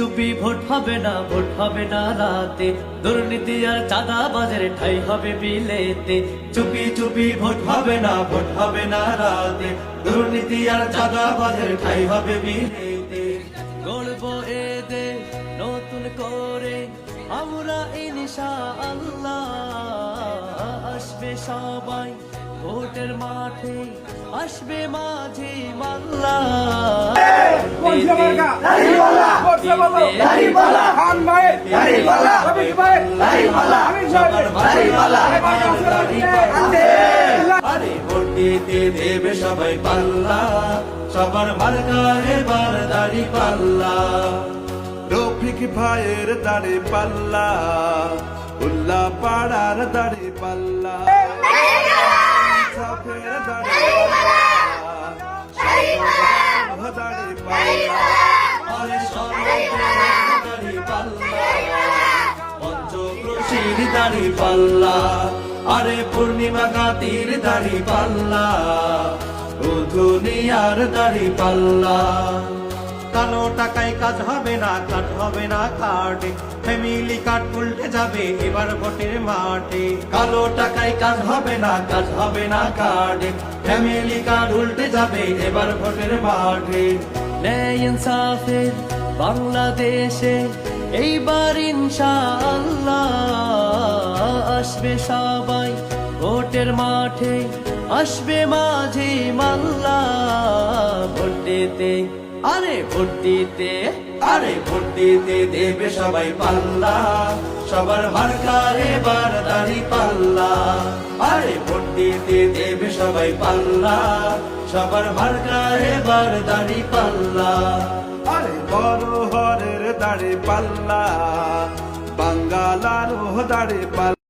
চুপি ভোট হবে না, ভোট হবে না রাতে, দুর্নীতি আর চাঁদাবাজের ঠাই হবে বিলেতে। চুপি চুপি ভোট হবে না, ভোট হবে না রাতে, দুর্নীতি আর চাঁদাবাজের ঠাই হবে বিলেতে। গড়ব এ দেশ নতুন করে আমরা ইনশাআল্লাহ, আসবে সবাই ভোটের মাঠে, আসবে মাঝে মাল্লা। আরে ভোট দিতে দেবে সবাই পাল্লা, সবার মার্কা এবার দাড়ি পাল্লা। রফিক ভাইয়ের দাড়ি পাল্লা, উল্লা পাড়ার দাড়ি পাল্লা, সাফের দাড়ি পাল্লা, দাড়ি পাল্লা, আরে সর্বের দাড়ি পাল্লা, পঞ্চক্রোশীর দাড়ি পাল্লা, আরে পূর্ণিমা গাতির দাড়ি পাল্লা, ও দুনিয়ার দাড়ি পাল্লা। কালো টাকায় কাজ হবে না, কাট হবে না কার্ডে, ফ্যামিলি কার্ড উল্টে যাবে এবার ভোটের মাঠে। কালো টাকায় কাজ হবে না, কাজ হবে না কার্ডে, ফ্যামিলি কার্ড উল্টে যাবে এবার ভোটের মাঠে। ন্যায় ইনসাফের বাংলাদেশে এইবার ইনশাআল্লাহ, আসবে সবাই ভোটের মাঠে, আসবে মাঝে মাল্লা। ভোট দিতে, আরে ভোট দিতে, আরে ভোট দিতে দেবে সবাই পাল্লা, সবার মার্কা এবার দাড়ি পাল্লা। আরে ভোট দিতে দেবে সবাই পাল্লা, সবার মার্কা এবার দাড়ি পাল্লা। আরে বড় হরের দাড়ি পাল্লা, বাঙ্গালার দাড়ি পাল্লা।